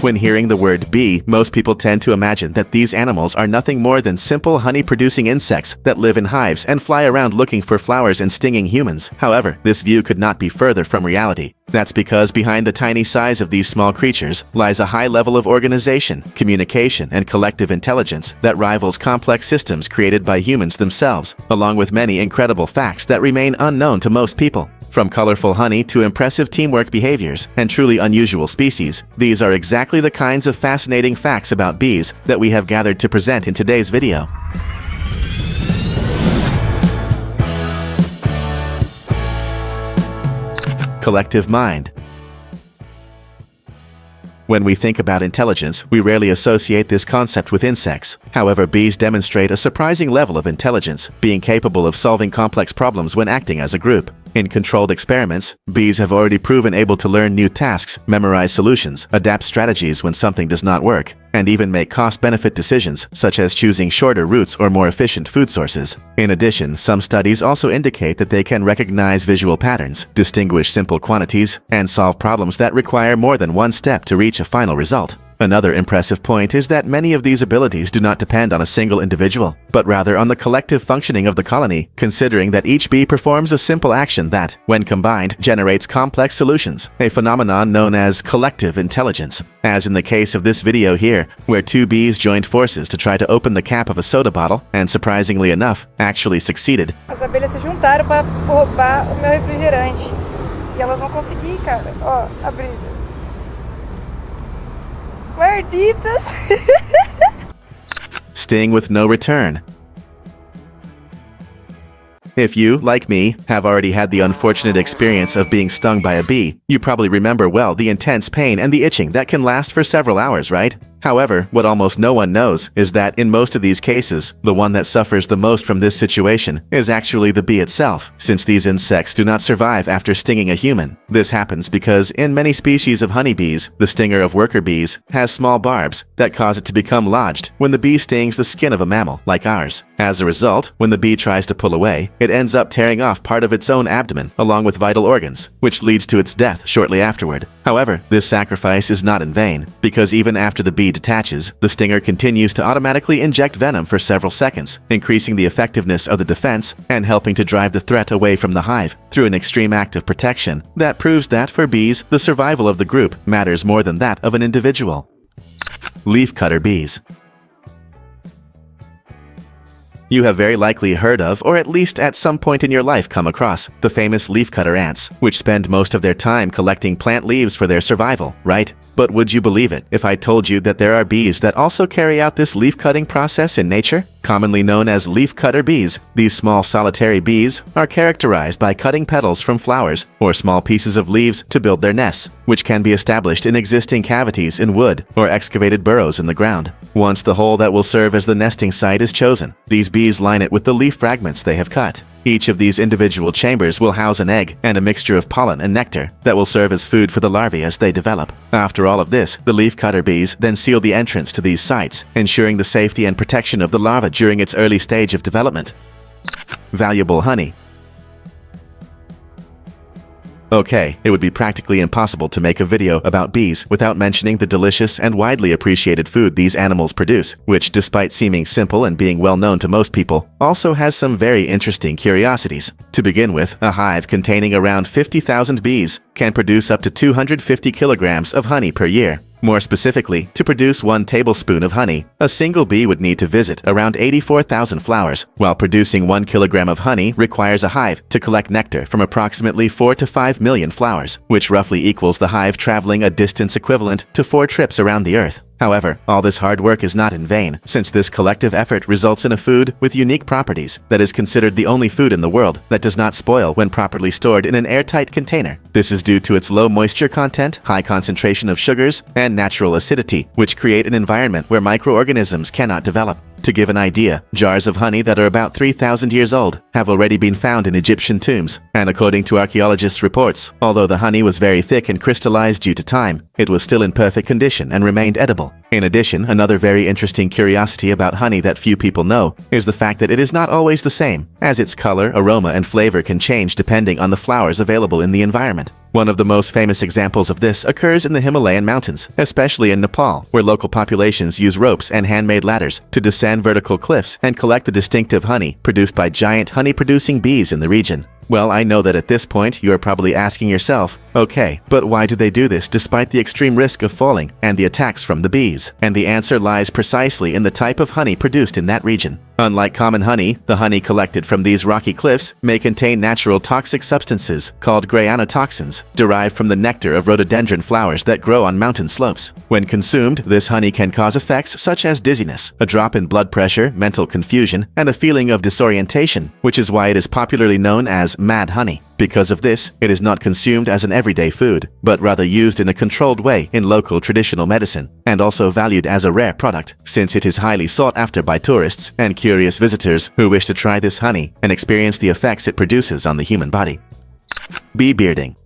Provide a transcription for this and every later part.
When hearing the word bee, most people tend to imagine that these animals are nothing more than simple honey-producing insects that live in hives and fly around looking for flowers and stinging humans. However, this view could not be further from reality. That's because behind the tiny size of these small creatures lies a high level of organization, communication, and collective intelligence that rivals complex systems created by humans themselves, along with many incredible facts that remain unknown to most people. From colorful honey to impressive teamwork behaviors and truly unusual species, these are exactly the kinds of fascinating facts about bees that we have gathered to present in today's video. Collective mind. When we think about intelligence, we rarely associate this concept with insects. However, bees demonstrate a surprising level of intelligence, being capable of solving complex problems when acting as a group. In controlled experiments, bees have already proven able to learn new tasks, memorize solutions, adapt strategies when something does not work, and even make cost-benefit decisions, such as choosing shorter routes or more efficient food sources. In addition, some studies also indicate that they can recognize visual patterns, distinguish simple quantities, and solve problems that require more than one step to reach a final result. Another impressive point is that many of these abilities do not depend on a single individual, but rather on the collective functioning of the colony, considering that each bee performs a simple action that, when combined, generates complex solutions, a phenomenon known as collective intelligence. As in the case of this video here, where two bees joined forces to try to open the cap of a soda bottle, and surprisingly enough, actually succeeded. As abelhas se juntaram para roubar o meu refrigerante. E elas vão conseguir, cara. Ó, a brisa. Malditas! Sting with no return. If you, like me, have already had the unfortunate experience of being stung by a bee, you probably remember well the intense pain and the itching that can last for several hours, right? However, what almost no one knows is that in most of these cases, the one that suffers the most from this situation is actually the bee itself, since these insects do not survive after stinging a human. This happens because in many species of honeybees, the stinger of worker bees has small barbs that cause it to become lodged when the bee stings the skin of a mammal like ours. As a result, when the bee tries to pull away, it ends up tearing off part of its own abdomen along with vital organs, which leads to its death shortly afterward. However, this sacrifice is not in vain, because even after the bee detaches, the stinger continues to automatically inject venom for several seconds, increasing the effectiveness of the defense and helping to drive the threat away from the hive through an extreme act of protection that proves that for bees, the survival of the group matters more than that of an individual. Leafcutter bees. You have very likely heard of, or at least at some point in your life come across, the famous leafcutter ants, which spend most of their time collecting plant leaves for their survival, right? But would you believe it if I told you that there are bees that also carry out this leaf-cutting process in nature? Commonly known as leafcutter bees, these small solitary bees are characterized by cutting petals from flowers or small pieces of leaves to build their nests, which can be established in existing cavities in wood or excavated burrows in the ground. Once the hole that will serve as the nesting site is chosen, these bees line it with the leaf fragments they have cut. Each of these individual chambers will house an egg and a mixture of pollen and nectar that will serve as food for the larvae as they develop. After all of this, the leafcutter bees then seal the entrance to these sites, ensuring the safety and protection of the larva during its early stage of development. Valuable honey. Okay, it would be practically impossible to make a video about bees without mentioning the delicious and widely appreciated food these animals produce, which, despite seeming simple and being well known to most people, also has some very interesting curiosities. To begin with, a hive containing around 50,000 bees can produce up to 250 kilograms of honey per year. More specifically, to produce 1 tablespoon of honey, a single bee would need to visit around 84,000 flowers, while producing 1 kilogram of honey requires a hive to collect nectar from approximately 4 to 5 million flowers, which roughly equals the hive traveling a distance equivalent to 4 trips around the Earth. However, all this hard work is not in vain, since this collective effort results in a food with unique properties that is considered the only food in the world that does not spoil when properly stored in an airtight container. This is due to its low moisture content, high concentration of sugars, and natural acidity, which create an environment where microorganisms cannot develop. To give an idea, jars of honey that are about 3,000 years old have already been found in Egyptian tombs, and according to archaeologists' reports, although the honey was very thick and crystallized due to time, it was still in perfect condition and remained edible. In addition, another very interesting curiosity about honey that few people know is the fact that it is not always the same, as its color, aroma, and flavor can change depending on the flowers available in the environment. One of the most famous examples of this occurs in the Himalayan mountains, especially in Nepal, where local populations use ropes and handmade ladders to descend vertical cliffs and collect the distinctive honey produced by giant honey-producing bees in the region. Well, I know that at this point you are probably asking yourself, okay, but why do they do this despite the extreme risk of falling and the attacks from the bees? And the answer lies precisely in the type of honey produced in that region. Unlike common honey, the honey collected from these rocky cliffs may contain natural toxic substances called granotoxins, derived from the nectar of rhododendron flowers that grow on mountain slopes. When consumed, this honey can cause effects such as dizziness, a drop in blood pressure, mental confusion, and a feeling of disorientation, which is why it is popularly known as mad honey. Because of this, it is not consumed as an everyday food, but rather used in a controlled way in local traditional medicine, and also valued as a rare product, since it is highly sought after by tourists and curious visitors who wish to try this honey and experience the effects it produces on the human body. Bee bearding.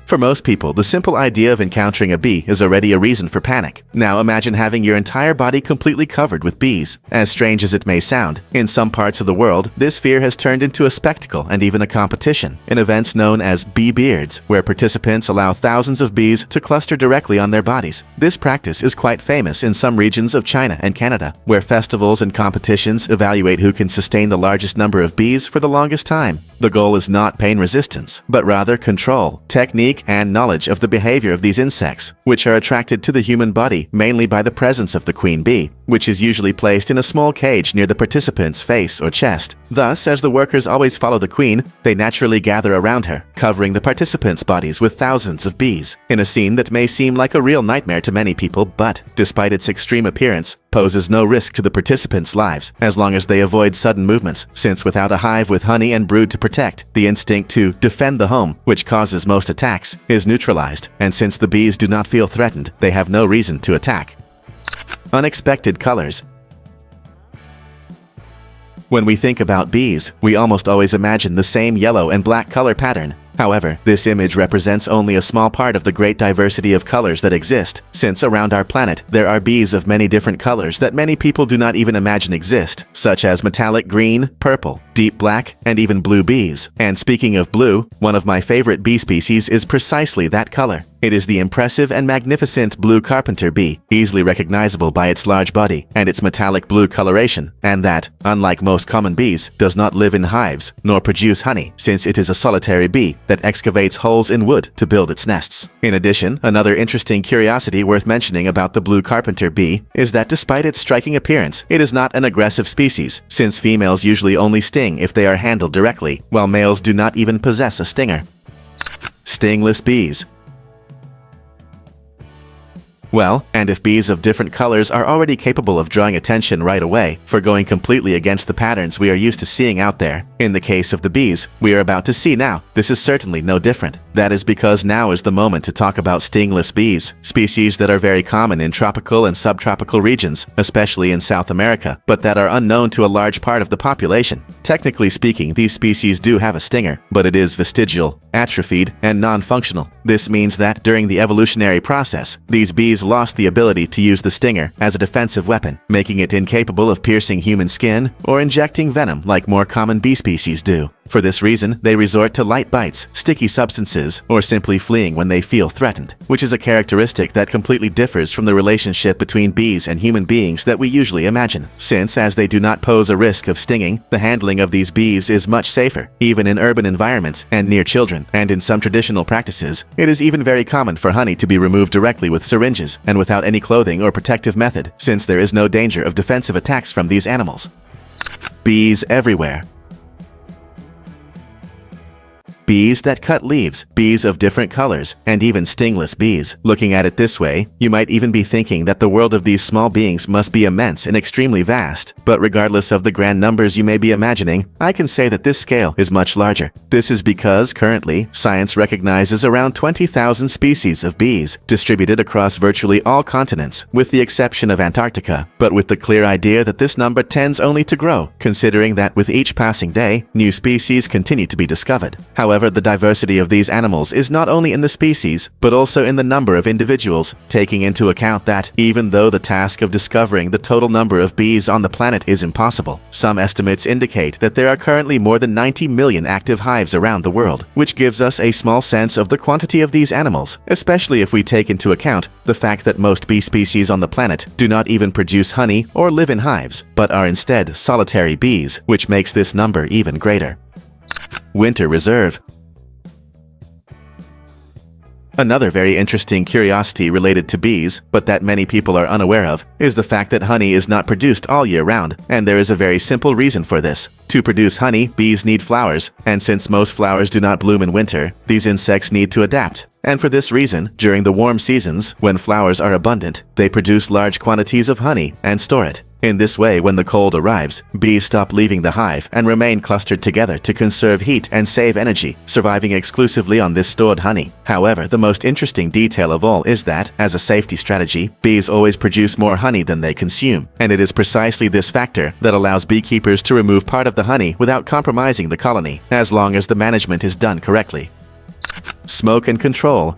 For most people, the simple idea of encountering a bee is already a reason for panic. Now imagine having your entire body completely covered with bees. As strange as it may sound, in some parts of the world, this fear has turned into a spectacle and even a competition in events known as bee beards, where participants allow thousands of bees to cluster directly on their bodies. This practice is quite famous in some regions of China and Canada, where festivals and competitions evaluate who can sustain the largest number of bees for the longest time. The goal is not pain resistance, but rather control, technique, and knowledge of the behavior of these insects, which are attracted to the human body mainly by the presence of the queen bee, which is usually placed in a small cage near the participant's face or chest. Thus, as the workers always follow the queen, they naturally gather around her, covering the participants' bodies with thousands of bees, in a scene that may seem like a real nightmare to many people, but, despite its extreme appearance, poses no risk to the participants' lives as long as they avoid sudden movements, since without a hive with honey and brood to protect, the instinct to defend the home, which causes most attacks, is neutralized, and since the bees do not feel threatened, they have no reason to attack. Unexpected colors. When we think about bees, we almost always imagine the same yellow and black color pattern. However, this image represents only a small part of the great diversity of colors that exist, since around our planet there are bees of many different colors that many people do not even imagine exist, such as metallic green, purple, deep black, and even blue bees. And speaking of blue, one of my favorite bee species is precisely that color. It is the impressive and magnificent blue carpenter bee, easily recognizable by its large body and its metallic blue coloration, and that, unlike most common bees, does not live in hives nor produce honey, since it is a solitary bee that excavates holes in wood to build its nests. In addition, another interesting curiosity worth mentioning about the blue carpenter bee is that despite its striking appearance, it is not an aggressive species, since females usually only sting if they are handled directly, while males do not even possess a stinger. Stingless bees. Well, and if bees of different colors are already capable of drawing attention right away for going completely against the patterns we are used to seeing out there, in the case of the bees we are about to see now, this is certainly no different. That is because now is the moment to talk about stingless bees, species that are very common in tropical and subtropical regions, especially in South America, but that are unknown to a large part of the population. Technically speaking, these species do have a stinger, but it is vestigial, atrophied, and non-functional. This means that during the evolutionary process, these bees lost the ability to use the stinger as a defensive weapon, making it incapable of piercing human skin or injecting venom like more common bee species do. For this reason, they resort to light bites, sticky substances, or simply fleeing when they feel threatened, which is a characteristic that completely differs from the relationship between bees and human beings that we usually imagine, since as they do not pose a risk of stinging, the handling of these bees is much safer, even in urban environments and near children, and in some traditional practices, it is even very common for honey to be removed directly with syringes and without any clothing or protective method, since there is no danger of defensive attacks from these animals. Bees everywhere. Bees that cut leaves, bees of different colors, and even stingless bees. Looking at it this way, you might even be thinking that the world of these small beings must be immense and extremely vast. But regardless of the grand numbers you may be imagining, I can say that this scale is much larger. This is because, currently, science recognizes around 20,000 species of bees, distributed across virtually all continents, with the exception of Antarctica, but with the clear idea that this number tends only to grow, considering that with each passing day, new species continue to be discovered. However, However, the diversity of these animals is not only in the species, but also in the number of individuals, taking into account that, even though the task of discovering the total number of bees on the planet is impossible, some estimates indicate that there are currently more than 90 million active hives around the world, which gives us a small sense of the quantity of these animals, especially if we take into account the fact that most bee species on the planet do not even produce honey or live in hives, but are instead solitary bees, which makes this number even greater. Winter reserve. Another very interesting curiosity related to bees, but that many people are unaware of, is the fact that honey is not produced all year round, and there is a very simple reason for this. To produce honey, bees need flowers, and since most flowers do not bloom in winter, these insects need to adapt. And for this reason, during the warm seasons, when flowers are abundant, they produce large quantities of honey and store it. In this way, when the cold arrives, bees stop leaving the hive and remain clustered together to conserve heat and save energy, surviving exclusively on this stored honey. However, the most interesting detail of all is that, as a safety strategy, bees always produce more honey than they consume, and it is precisely this factor that allows beekeepers to remove part of the honey without compromising the colony, as long as the management is done correctly. Smoke and control.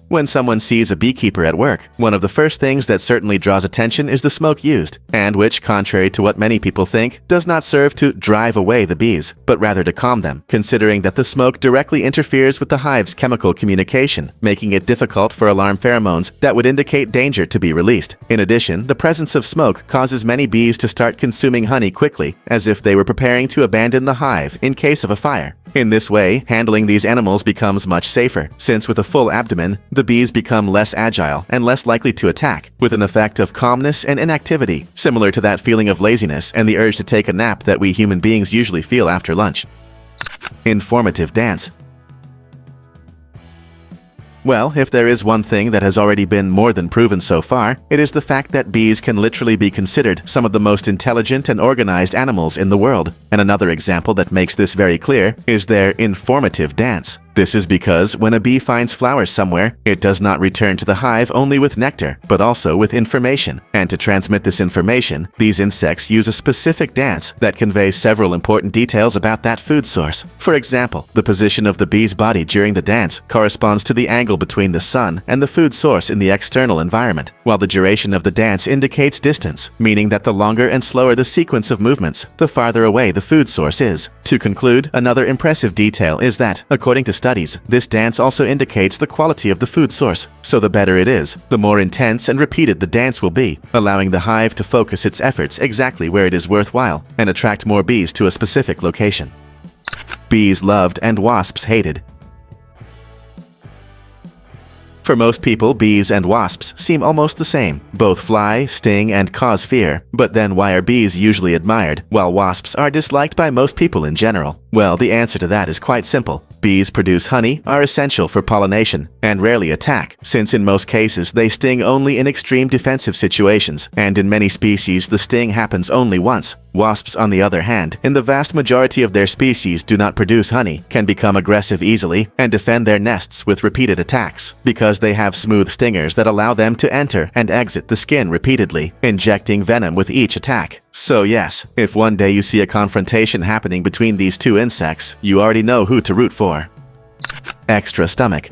When someone sees a beekeeper at work, one of the first things that certainly draws attention is the smoke used, and which, contrary to what many people think, does not serve to drive away the bees, but rather to calm them, considering that the smoke directly interferes with the hive's chemical communication, making it difficult for alarm pheromones that would indicate danger to be released. In addition, the presence of smoke causes many bees to start consuming honey quickly, as if they were preparing to abandon the hive in case of a fire. In this way, handling these animals becomes much safer, since with a full abdomen, the bees become less agile and less likely to attack, with an effect of calmness and inactivity, similar to that feeling of laziness and the urge to take a nap that we human beings usually feel after lunch. Informative dance. Well, if there is one thing that has already been more than proven so far, it is the fact that bees can literally be considered some of the most intelligent and organized animals in the world. And another example that makes this very clear is their informative dance. This is because when a bee finds flowers somewhere, it does not return to the hive only with nectar, but also with information. And to transmit this information, these insects use a specific dance that conveys several important details about that food source. For example, the position of the bee's body during the dance corresponds to the angle between the sun and the food source in the external environment, while the duration of the dance indicates distance, meaning that the longer and slower the sequence of movements, the farther away the food source is. To conclude, another impressive detail is that, according to studies, this dance also indicates the quality of the food source. So the better it is, the more intense and repeated the dance will be, allowing the hive to focus its efforts exactly where it is worthwhile and attract more bees to a specific location. Bees loved and wasps hated. For most people, bees and wasps seem almost the same. Both fly, sting, and cause fear. But then why are bees usually admired, while wasps are disliked by most people in general? Well, the answer to that is quite simple. Bees produce honey, are essential for pollination, and rarely attack, since in most cases they sting only in extreme defensive situations, and in many species the sting happens only once. Wasps, on the other hand, in the vast majority of their species do not produce honey, can become aggressive easily, and defend their nests with repeated attacks, because they have smooth stingers that allow them to enter and exit the skin repeatedly, injecting venom with each attack. So yes, if one day you see a confrontation happening between these two insects, you already know who to root for. Extra stomach.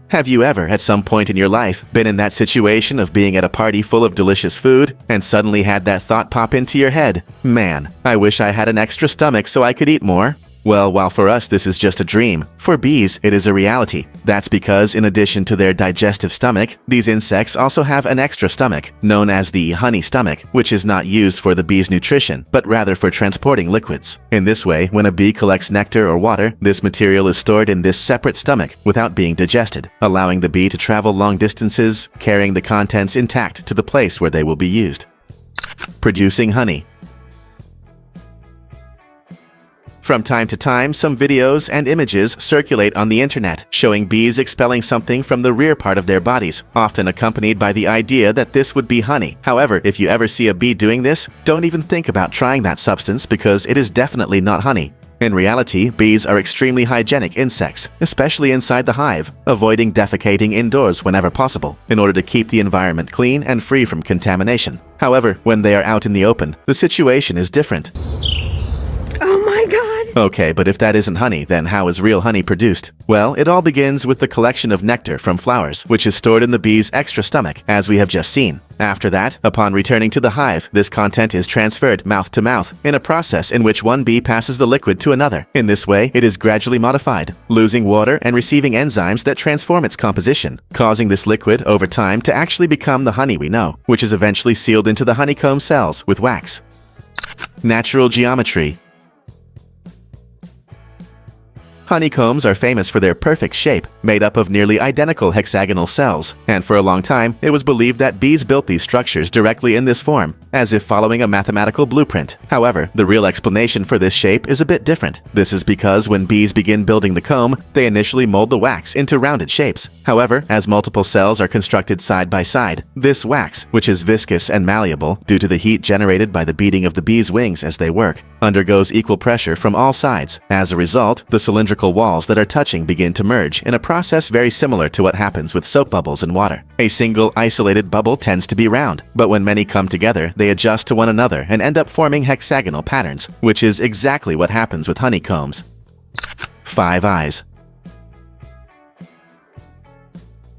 Have you ever, at some point in your life, been in that situation of being at a party full of delicious food and suddenly had that thought pop into your head? Man, I wish I had an extra stomach so I could eat more. Well, while for us this is just a dream, for bees it is a reality. That's because in addition to their digestive stomach, these insects also have an extra stomach, known as the honey stomach, which is not used for the bee's nutrition, but rather for transporting liquids. In this way, when a bee collects nectar or water, this material is stored in this separate stomach without being digested, allowing the bee to travel long distances, carrying the contents intact to the place where they will be used. Producing honey. From time to time, some videos and images circulate on the internet showing bees expelling something from the rear part of their bodies, often accompanied by the idea that this would be honey. However, if you ever see a bee doing this, don't even think about trying that substance because it is definitely not honey. In reality, bees are extremely hygienic insects, especially inside the hive, avoiding defecating indoors whenever possible, in order to keep the environment clean and free from contamination. However, when they are out in the open, the situation is different. Oh my god! Okay, but if that isn't honey, then how is real honey produced? Well, it all begins with the collection of nectar from flowers, which is stored in the bee's extra stomach, as we have just seen. After that, upon returning to the hive, this content is transferred mouth to mouth, in a process in which one bee passes the liquid to another. In this way, it is gradually modified, losing water and receiving enzymes that transform its composition, causing this liquid, over time, to actually become the honey we know, which is eventually sealed into the honeycomb cells with wax. Natural geometry. Honeycombs are famous for their perfect shape, made up of nearly identical hexagonal cells, and for a long time, it was believed that bees built these structures directly in this form, as if following a mathematical blueprint. However, the real explanation for this shape is a bit different. This is because when bees begin building the comb, they initially mold the wax into rounded shapes. However, as multiple cells are constructed side by side, this wax, which is viscous and malleable due to the heat generated by the beating of the bees' wings as they work, undergoes equal pressure from all sides. As a result, the cylindrical walls that are touching begin to merge in a process very similar to what happens with soap bubbles in water. A single isolated bubble tends to be round, but when many come together, they adjust to one another and end up forming hexagonal patterns, which is exactly what happens with honeycombs. 5 eyes.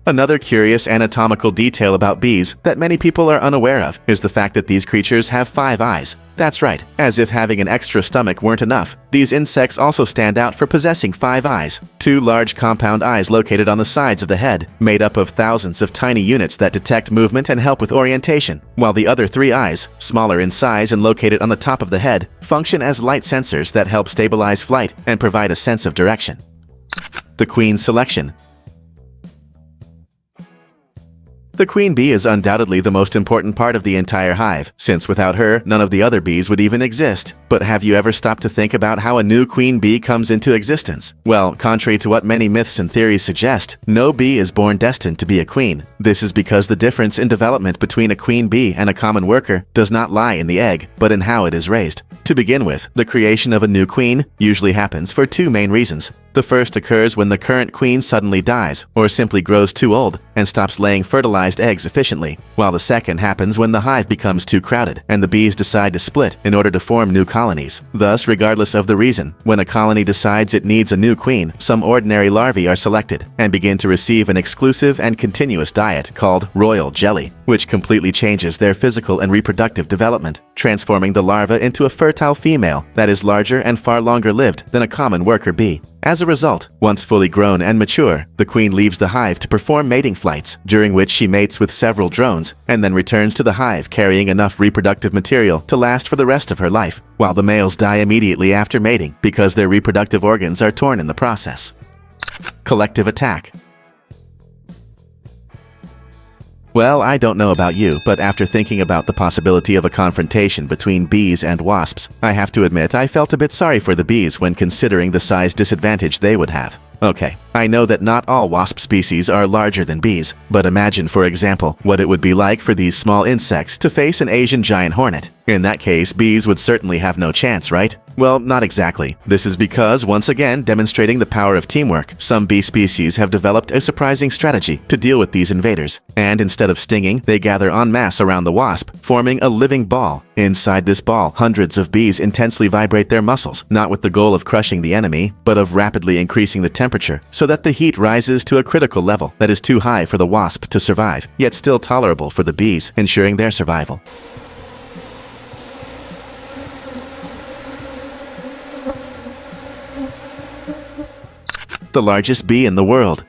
Another curious anatomical detail about bees that many people are unaware of is the fact that these creatures have 5 eyes. That's right, as if having an extra stomach weren't enough, these insects also stand out for possessing 5 eyes. 2 large compound eyes located on the sides of the head, made up of thousands of tiny units that detect movement and help with orientation, while the other 3 eyes, smaller in size and located on the top of the head, function as light sensors that help stabilize flight and provide a sense of direction. The queen selection. The queen bee is undoubtedly the most important part of the entire hive, since without her, none of the other bees would even exist. But have you ever stopped to think about how a new queen bee comes into existence? Well, contrary to what many myths and theories suggest, no bee is born destined to be a queen. This is because the difference in development between a queen bee and a common worker does not lie in the egg, but in how it is raised. To begin with, the creation of a new queen usually happens for 2 main reasons. The first occurs when the current queen suddenly dies, or simply grows too old and stops laying fertilized eggs efficiently, while the second happens when the hive becomes too crowded and the bees decide to split in order to form new colonies. Thus, regardless of the reason, when a colony decides it needs a new queen, some ordinary larvae are selected and begin to receive an exclusive and continuous diet called royal jelly, which completely changes their physical and reproductive development, transforming the larva into a fertile female that is larger and far longer lived than a common worker bee. As a result, once fully grown and mature, the queen leaves the hive to perform mating flights, during which she mates with several drones, and then returns to the hive carrying enough reproductive material to last for the rest of her life, while the males die immediately after mating because their reproductive organs are torn in the process. Collective attack. Well, I don't know about you, but after thinking about the possibility of a confrontation between bees and wasps, I have to admit I felt a bit sorry for the bees when considering the size disadvantage they would have. Okay, I know that not all wasp species are larger than bees, but imagine, for example, what it would be like for these small insects to face an Asian giant hornet. In that case, bees would certainly have no chance, right? Well, not exactly. This is because, once again demonstrating the power of teamwork, some bee species have developed a surprising strategy to deal with these invaders. And instead of stinging, they gather en masse around the wasp, forming a living ball. Inside this ball, hundreds of bees intensely vibrate their muscles, not with the goal of crushing the enemy, but of rapidly increasing the temperature, so that the heat rises to a critical level that is too high for the wasp to survive, yet still tolerable for the bees, ensuring their survival. The largest bee in the world.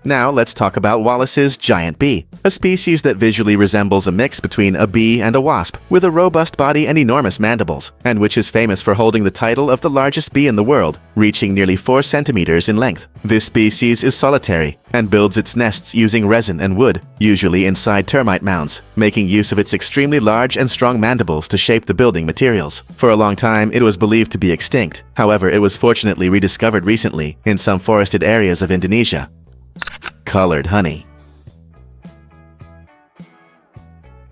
Now let's talk about Wallace's giant bee, a species that visually resembles a mix between a bee and a wasp, with a robust body and enormous mandibles, and which is famous for holding the title of the largest bee in the world, reaching nearly 4 centimeters in length. This species is solitary and builds its nests using resin and wood, usually inside termite mounds, making use of its extremely large and strong mandibles to shape the building materials. For a long time, it was believed to be extinct. However, it was fortunately rediscovered recently in some forested areas of Indonesia. Colored honey.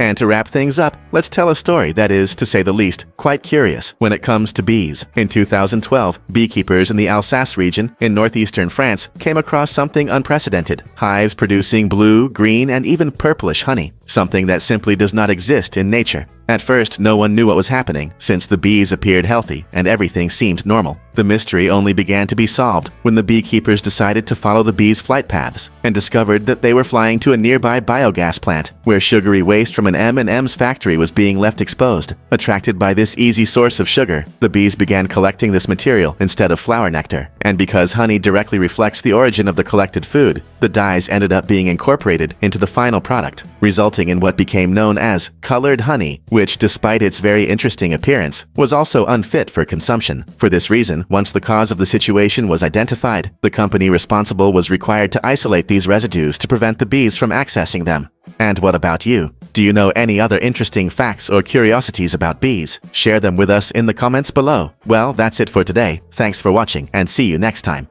And to wrap things up, let's tell a story that is, to say the least, quite curious when it comes to bees. In 2012, beekeepers in the Alsace region in northeastern France came across something unprecedented: hives producing blue, green, and even purplish honey, something that simply does not exist in nature. At first, no one knew what was happening, since the bees appeared healthy and everything seemed normal. The mystery only began to be solved when the beekeepers decided to follow the bees' flight paths and discovered that they were flying to a nearby biogas plant, where sugary waste from an M&M's factory was being left exposed. Attracted by this easy source of sugar, the bees began collecting this material instead of flower nectar. And because honey directly reflects the origin of the collected food, the dyes ended up being incorporated into the final product, resulting in what became known as colored honey, which, despite its very interesting appearance, was also unfit for consumption. For this reason, once the cause of the situation was identified, the company responsible was required to isolate these residues to prevent the bees from accessing them. And what about you? Do you know any other interesting facts or curiosities about bees? Share them with us in the comments below. Well, that's it for today. Thanks for watching, and see you next time.